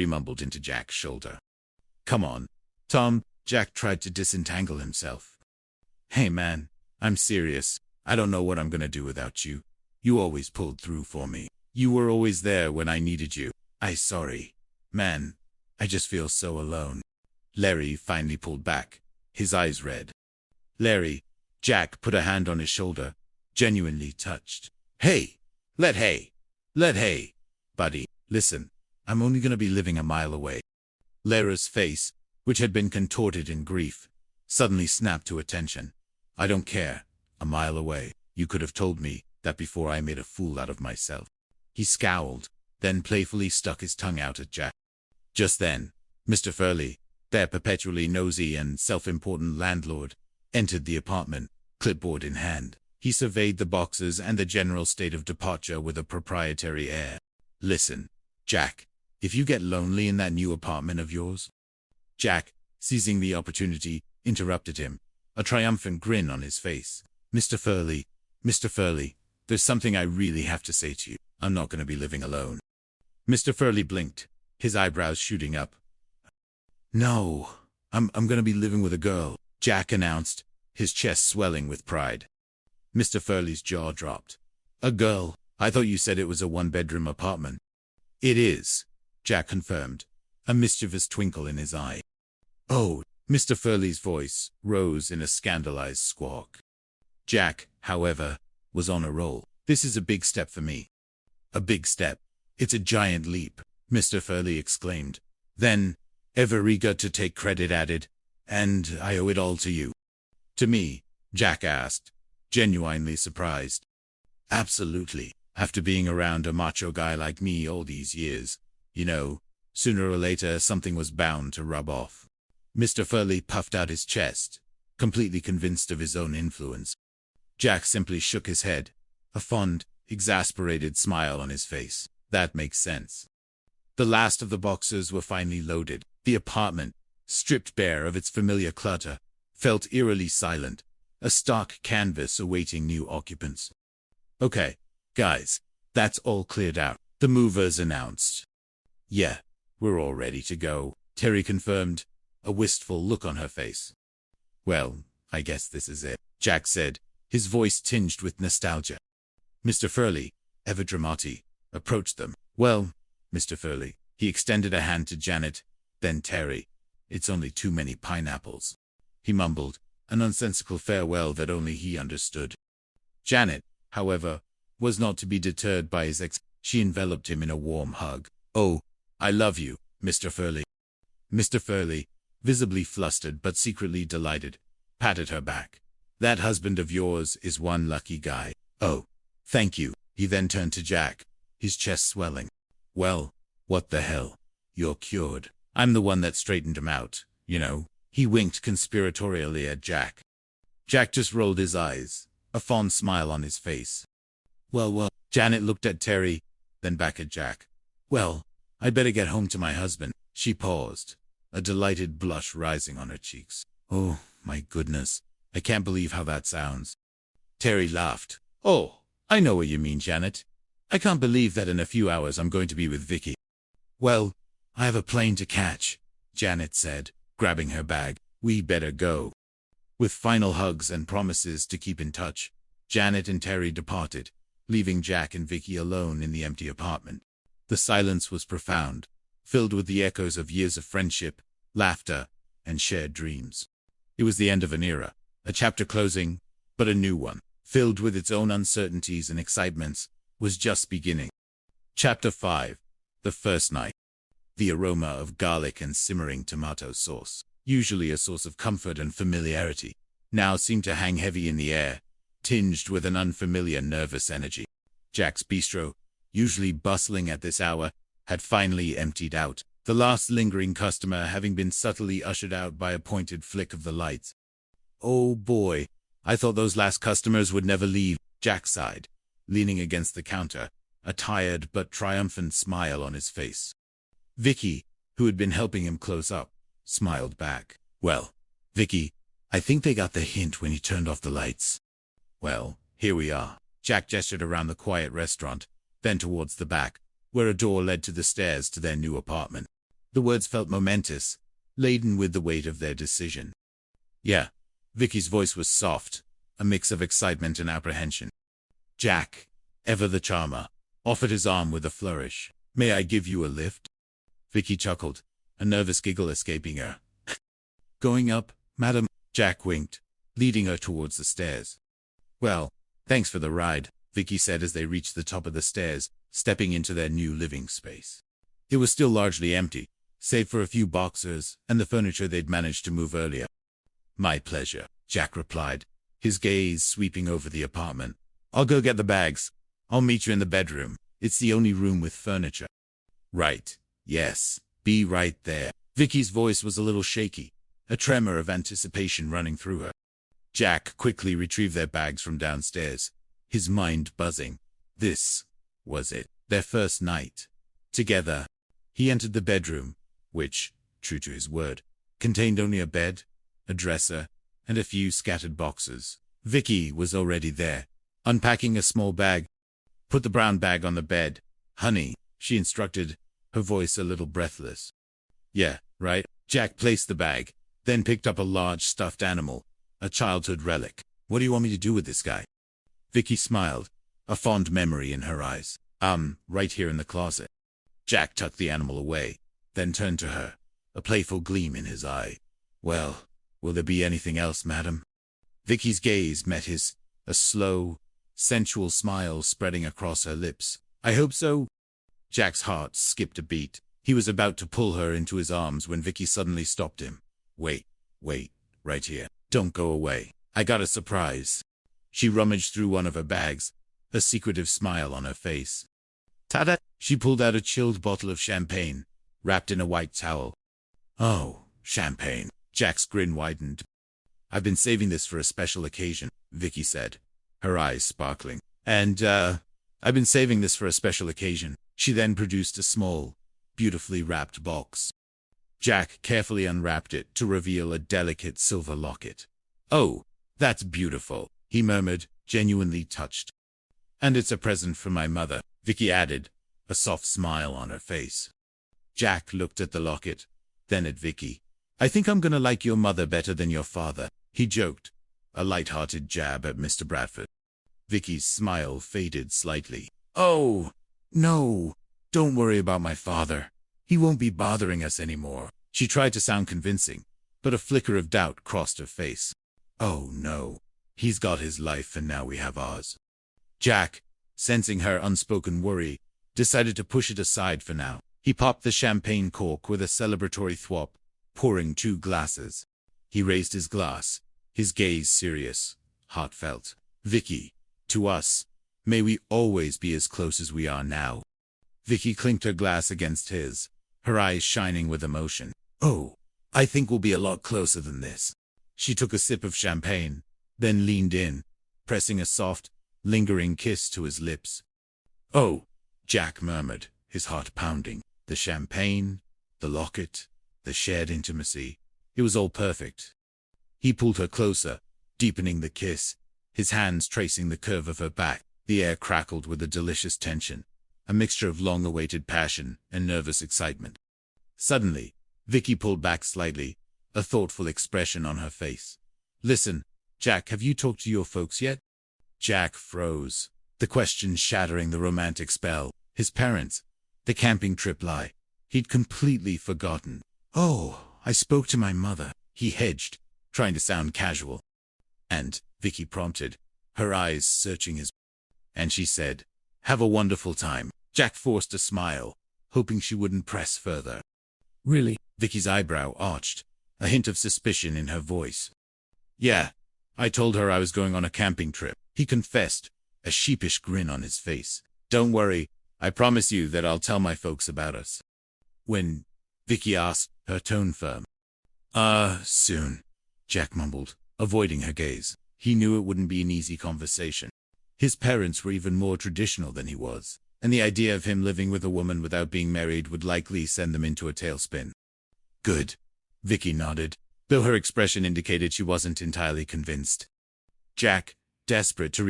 He mumbled into Jack's shoulder. Come on, Tom. Jack tried to disentangle himself. Hey man, I'm serious. I don't know what I'm gonna do without you. You always pulled through for me. You were always there when I needed you. Sorry. Man, I just feel so alone. Larry finally pulled back, his eyes red. Larry, Jack put a hand on his shoulder, genuinely touched. Hey, buddy, listen, I'm only gonna be living a mile away. Larry's face, which had been contorted in grief, suddenly snapped to attention. I don't care, a mile away. You could have told me that before I made a fool out of myself. He scowled, then playfully stuck his tongue out at Jack. Just then, Mr. Furley, their perpetually nosy and self-important landlord, entered the apartment, clipboard in hand. He surveyed the boxes and the general state of departure with a proprietary air. Listen, Jack, if you get lonely in that new apartment of yours... Jack, seizing the opportunity, interrupted him, a triumphant grin on his face. Mr. Furley, there's something I really have to say to you. I'm not going to be living alone. Mr. Furley blinked, his eyebrows shooting up. No, I'm going to be living with a girl, Jack announced, his chest swelling with pride. Mr. Furley's jaw dropped. A girl? I thought you said it was a one-bedroom apartment. It is, Jack confirmed, a mischievous twinkle in his eye. Oh, Mr. Furley's voice rose in a scandalized squawk. Jack, however, was on a roll. This is a big step for me. A big step. It's a giant leap, Mr. Furley exclaimed. Then, ever eager to take credit, added, and I owe it all to you. To me? Jack asked, genuinely surprised. Absolutely. After being around a macho guy like me all these years, you know, sooner or later something was bound to rub off. Mr. Furley puffed out his chest, completely convinced of his own influence. Jack simply shook his head, a fond, exasperated smile on his face. That makes sense. The last of the boxes were finally loaded. The apartment, stripped bare of its familiar clutter, felt eerily silent, a stark canvas awaiting new occupants. Okay, guys, that's all cleared out, the movers announced. Yeah, we're all ready to go, Terry confirmed, a wistful look on her face. Well, I guess this is it, Jack said, his voice tinged with nostalgia. Mr. Furley, ever dramati, approached them. Well, Mr. Furley, he extended a hand to Janet, then Terry. It's only too many pineapples. He mumbled, a nonsensical farewell that only he understood. Janet, however, was not to be deterred by his She enveloped him in a warm hug. Oh, I love you, Mr. Furley. Mr. Furley, visibly flustered but secretly delighted, patted her back. That husband of yours is one lucky guy. Oh, thank you. He then turned to Jack, his chest swelling. Well, what the hell? You're cured. I'm the one that straightened him out, you know. He winked conspiratorially at Jack. Jack just rolled his eyes, a fond smile on his face. Well, Janet looked at Terry, then back at Jack. Well, I'd better get home to my husband. She paused, a delighted blush rising on her cheeks. Oh, my goodness. I can't believe how that sounds. Terry laughed. Oh, I know what you mean, Janet. I can't believe that in a few hours I'm going to be with Vicky. Well, I have a plane to catch, Janet said, grabbing her bag. We better go. With final hugs and promises to keep in touch, Janet and Terry departed, leaving Jack and Vicky alone in the empty apartment. The silence was profound, filled with the echoes of years of friendship, laughter, and shared dreams. It was the end of an era, a chapter closing, but a new one, filled with its own uncertainties and excitements, was just beginning. Chapter 5. The First Night. The aroma of garlic and simmering tomato sauce, usually a source of comfort and familiarity, now seemed to hang heavy in the air, tinged with an unfamiliar nervous energy. Jack's bistro, usually bustling at this hour, had finally emptied out, the last lingering customer having been subtly ushered out by a pointed flick of the lights. Oh boy, I thought those last customers would never leave, Jack sighed, leaning against the counter, a tired but triumphant smile on his face. Vicky, who had been helping him close up, smiled back. Well, Vicky, I think they got the hint when he turned off the lights. Well, here we are. Jack gestured around the quiet restaurant, then towards the back, where a door led to the stairs to their new apartment. The words felt momentous, laden with the weight of their decision. Yeah. Vicky's voice was soft, a mix of excitement and apprehension. Jack, ever the charmer, offered his arm with a flourish. May I give you a lift? Vicky chuckled, a nervous giggle escaping her. Going up, madam? Jack winked, leading her towards the stairs. Well, thanks for the ride, Vicky said as they reached the top of the stairs, stepping into their new living space. It was still largely empty, save for a few boxes and the furniture they'd managed to move earlier. My pleasure, Jack replied, his gaze sweeping over the apartment. I'll go get the bags. I'll meet you in the bedroom. It's the only room with furniture. Right. Yes. Be right there. Vicky's voice was a little shaky, a tremor of anticipation running through her. Jack quickly retrieved their bags from downstairs, his mind buzzing. This was it, their first night. Together, he entered the bedroom, which, true to his word, contained only a bed, a dresser, and a few scattered boxes. Vicky was already there, unpacking a small bag. Put the brown bag on the bed, honey, she instructed, her voice a little breathless. Yeah, right. Jack placed the bag, then picked up a large stuffed animal, a childhood relic. What do you want me to do with this guy? Vicky smiled, a fond memory in her eyes. Right here in the closet. Jack tucked the animal away, then turned to her, a playful gleam in his eye. Well, will there be anything else, madam? Vicky's gaze met his, a slow, sensual smile spreading across her lips. I hope so. Jack's heart skipped a beat. He was about to pull her into his arms when Vicky suddenly stopped him. Wait, right here. Don't go away. I got a surprise. She rummaged through one of her bags, a secretive smile on her face. Ta-da! She pulled out a chilled bottle of champagne, wrapped in a white towel. Oh, champagne. Jack's grin widened. I've been saving this for a special occasion, Vicky said, her eyes sparkling. And, I've been saving this for a special occasion. She then produced a small, beautifully wrapped box. Jack carefully unwrapped it to reveal a delicate silver locket. Oh, that's beautiful, he murmured, genuinely touched. And it's a present from my mother, Vicky added, a soft smile on her face. Jack looked at the locket, then at Vicky. I think I'm gonna like your mother better than your father, he joked, a light-hearted jab at Mr. Bradford. Vicky's smile faded slightly. Oh, no, don't worry about my father. He won't be bothering us anymore. She tried to sound convincing, but a flicker of doubt crossed her face. Oh no, he's got his life and now we have ours. Jack, sensing her unspoken worry, decided to push it aside for now. He popped the champagne cork with a celebratory thwop, pouring 2 glasses. He raised his glass, his gaze serious, heartfelt. Vicky, to us, may we always be as close as we are now. Vicky clinked her glass against his, her eyes shining with emotion. Oh, I think we'll be a lot closer than this. She took a sip of champagne, then leaned in, pressing a soft, lingering kiss to his lips. Oh, Jack murmured, his heart pounding. The champagne, the locket, the shared intimacy. It was all perfect. He pulled her closer, deepening the kiss, his hands tracing the curve of her back. The air crackled with a delicious tension, a mixture of long-awaited passion and nervous excitement. Suddenly, Vicky pulled back slightly, a thoughtful expression on her face. Listen, Jack, have you talked to your folks yet? Jack froze, the question shattering the romantic spell. His parents, the camping trip lie. He'd completely forgotten. Oh, I spoke to my mother. He hedged, trying to sound casual. And, Vicky prompted, her eyes searching his. And she said, have a wonderful time. Jack forced a smile, hoping she wouldn't press further. Really? Vicky's eyebrow arched, a hint of suspicion in her voice. Yeah, I told her I was going on a camping trip, he confessed, a sheepish grin on his face. Don't worry, I promise you that I'll tell my folks about us. When? Vicky asked, her tone firm. Soon, Jack mumbled, avoiding her gaze. He knew it wouldn't be an easy conversation. His parents were even more traditional than he was, and the idea of him living with a woman without being married would likely send them into a tailspin. Good. Vicky nodded, though her expression indicated she wasn't entirely convinced. Jack, desperate to